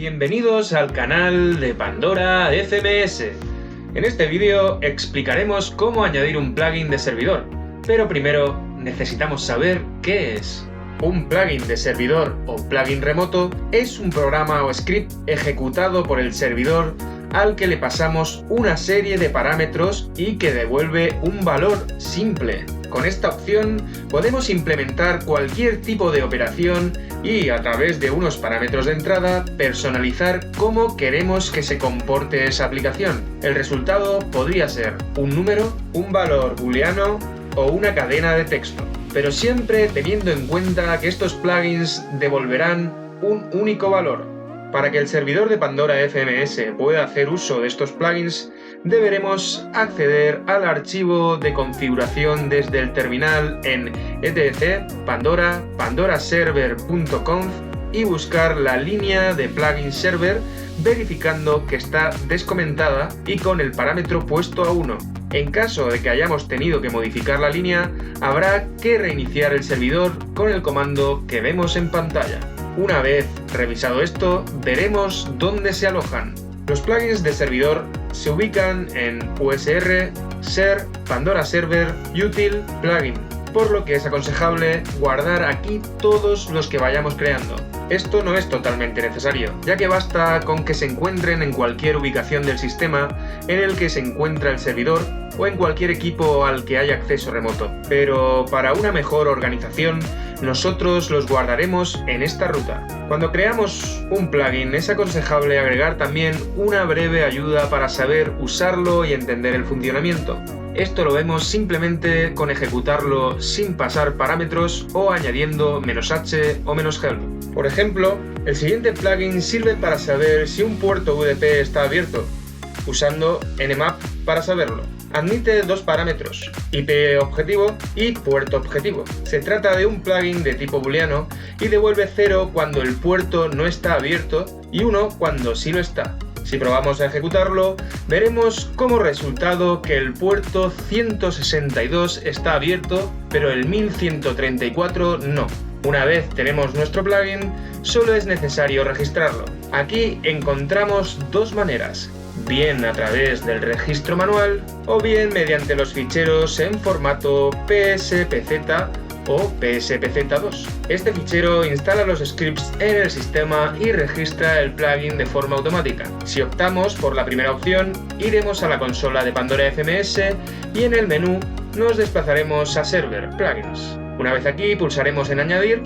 Bienvenidos al canal de Pandora FMS. En este vídeo explicaremos cómo añadir un plugin de servidor, pero primero necesitamos saber qué es. Un plugin de servidor o plugin remoto es un programa o script ejecutado por el servidor al que le pasamos una serie de parámetros y que devuelve un valor simple. Con esta opción podemos implementar cualquier tipo de operación y, a través de unos parámetros de entrada, personalizar cómo queremos que se comporte esa aplicación. El resultado podría ser un número, un valor booleano o una cadena de texto, pero siempre teniendo en cuenta que estos plugins devolverán un único valor. Para que el servidor de Pandora FMS pueda hacer uso de estos plugins, deberemos acceder al archivo de configuración desde el terminal en etc pandoraserver.conf y buscar la línea de plugin server verificando que está descomentada y con el parámetro puesto a 1. En caso de que hayamos tenido que modificar la línea, habrá que reiniciar el servidor con el comando que vemos en pantalla. Una vez revisado esto, veremos dónde se alojan. Los plugins de servidor se ubican en USR, Ser, Pandora Server, Util, Plugin, por lo que es aconsejable guardar aquí todos los que vayamos creando. Esto no es totalmente necesario, ya que basta con que se encuentren en cualquier ubicación del sistema en el que se encuentra el servidor o en cualquier equipo al que haya acceso remoto. Pero para una mejor organización, nosotros los guardaremos en esta ruta. Cuando creamos un plugin es aconsejable agregar también una breve ayuda para saber usarlo y entender el funcionamiento. Esto lo vemos simplemente con ejecutarlo sin pasar parámetros o añadiendo "-h" o "-help". Por ejemplo, el siguiente plugin sirve para saber si un puerto UDP está abierto, usando nmap para saberlo. Admite dos parámetros, IP objetivo y puerto objetivo. Se trata de un plugin de tipo booleano y devuelve 0 cuando el puerto no está abierto y 1 cuando sí lo está. Si probamos a ejecutarlo, veremos como resultado que el puerto 162 está abierto, pero el 1134 no. Una vez tenemos nuestro plugin, solo es necesario registrarlo. Aquí encontramos dos maneras: bien a través del registro manual o bien mediante los ficheros en formato PSPZ o PSPZ2. Este fichero instala los scripts en el sistema y registra el plugin de forma automática. Si optamos por la primera opción, iremos a la consola de Pandora FMS y en el menú nos desplazaremos a Server, Plugins. Una vez aquí pulsaremos en Añadir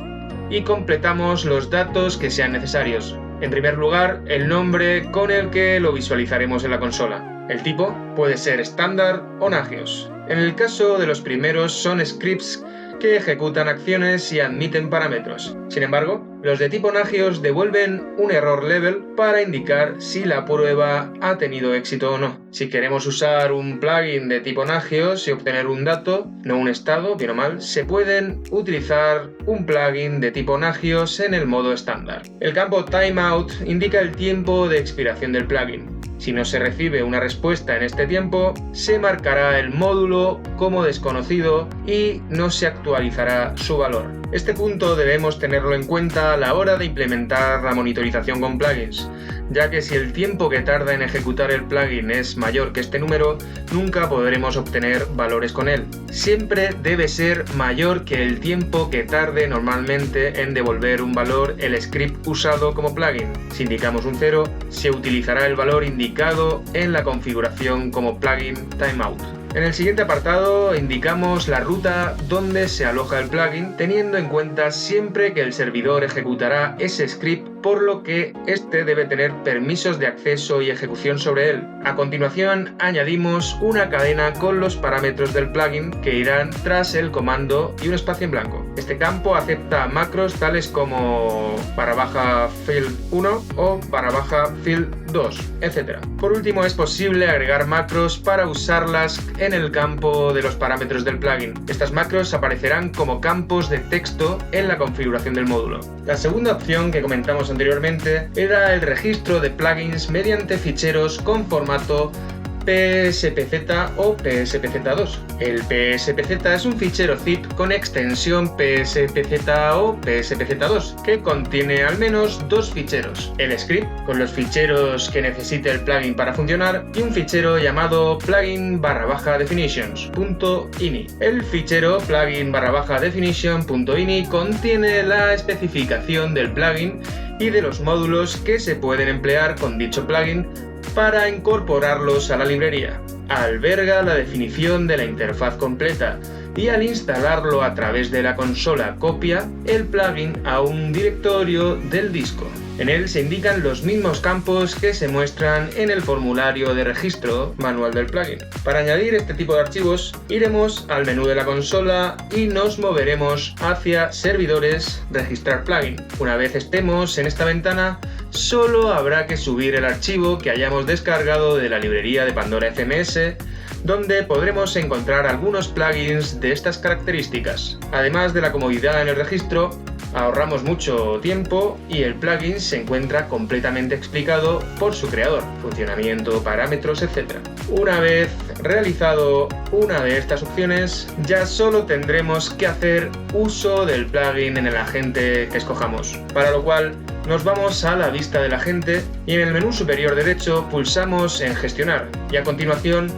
y completamos los datos que sean necesarios. En primer lugar, el nombre con el que lo visualizaremos en la consola. El tipo puede ser estándar o Nagios. En el caso de los primeros son scripts que ejecutan acciones y admiten parámetros. Sin embargo, los de tipo Nagios devuelven un error level para indicar si la prueba ha tenido éxito o no. Si queremos usar un plugin de tipo Nagios y obtener un dato, no un estado, bien o mal, se pueden utilizar un plugin de tipo Nagios en el modo estándar. El campo Timeout indica el tiempo de expiración del plugin. Si no se recibe una respuesta en este tiempo, se marcará el módulo como desconocido y no se actualizará su valor. Este punto debemos tenerlo en cuenta a la hora de implementar la monitorización con plugins, ya que si el tiempo que tarda en ejecutar el plugin es mayor que este número, nunca podremos obtener valores con él. Siempre debe ser mayor que el tiempo que tarde normalmente en devolver un valor el script usado como plugin. Si indicamos un 0, se utilizará el valor indicado en la configuración como plugin timeout. En el siguiente apartado indicamos la ruta donde se aloja el plugin, teniendo en cuenta siempre que el servidor ejecutará ese script, por lo que este debe tener permisos de acceso y ejecución sobre él. A continuación añadimos una cadena con los parámetros del plugin que irán tras el comando y un espacio en blanco. Este campo acepta macros tales como /field1 o /field2, etc. Por último, es posible agregar macros para usarlas en el campo de los parámetros del plugin. Estas macros aparecerán como campos de texto en la configuración del módulo. La segunda opción que comentamos anteriormente era el registro de plugins mediante ficheros con formato PSPZ o PSPZ2. El PSPZ es un fichero zip con extensión PSPZ o PSPZ2 que contiene al menos dos ficheros: el script con los ficheros que necesite el plugin para funcionar y un fichero llamado plugin_definitions.ini. El fichero plugin_definition.ini contiene la especificación del plugin y de los módulos que se pueden emplear con dicho plugin para incorporarlos a la librería. Alberga la definición de la interfaz completa y al instalarlo a través de la consola copia el plugin a un directorio del disco. En él se indican los mismos campos que se muestran en el formulario de registro manual del plugin. Para añadir este tipo de archivos, iremos al menú de la consola y nos moveremos hacia Servidores, Registrar plugin. Una vez estemos en esta ventana, solo habrá que subir el archivo que hayamos descargado de la librería de Pandora FMS, donde podremos encontrar algunos plugins de estas características. Además de la comodidad en el registro, ahorramos mucho tiempo y el plugin se encuentra completamente explicado por su creador, funcionamiento, parámetros, etc. Una vez realizado una de estas opciones, ya solo tendremos que hacer uso del plugin en el agente que escojamos, para lo cual nos vamos a la vista del agente y en el menú superior derecho pulsamos en Gestionar y a continuación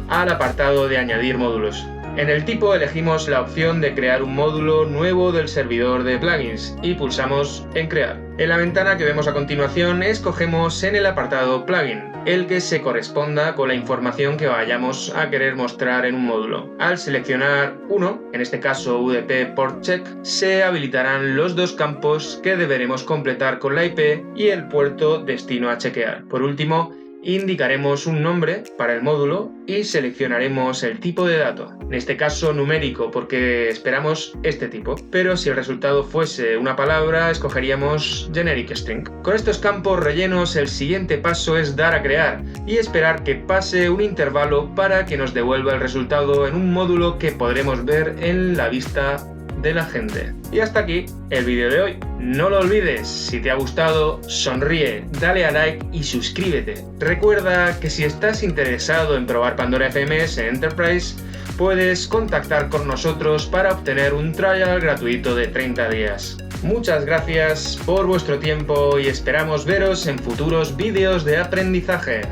al apartado de Añadir módulos. En el tipo elegimos la opción de crear un módulo nuevo del servidor de plugins y pulsamos en Crear. En la ventana que vemos a continuación escogemos en el apartado Plugin el que se corresponda con la información que vayamos a querer mostrar en un módulo. Al seleccionar uno, en este caso UDP Port Check, se habilitarán los dos campos que deberemos completar con la IP y el puerto destino a chequear. Por último, indicaremos un nombre para el módulo y seleccionaremos el tipo de dato, en este caso numérico porque esperamos este tipo, pero si el resultado fuese una palabra escogeríamos Generic String. Con estos campos rellenos el siguiente paso es dar a crear y esperar que pase un intervalo para que nos devuelva el resultado en un módulo que podremos ver en la vista de la gente. Y hasta aquí el vídeo de hoy. No lo olvides, si te ha gustado, sonríe, dale a like y suscríbete. Recuerda que si estás interesado en probar Pandora FMS Enterprise, puedes contactar con nosotros para obtener un trial gratuito de 30 días. Muchas gracias por vuestro tiempo y esperamos veros en futuros vídeos de aprendizaje.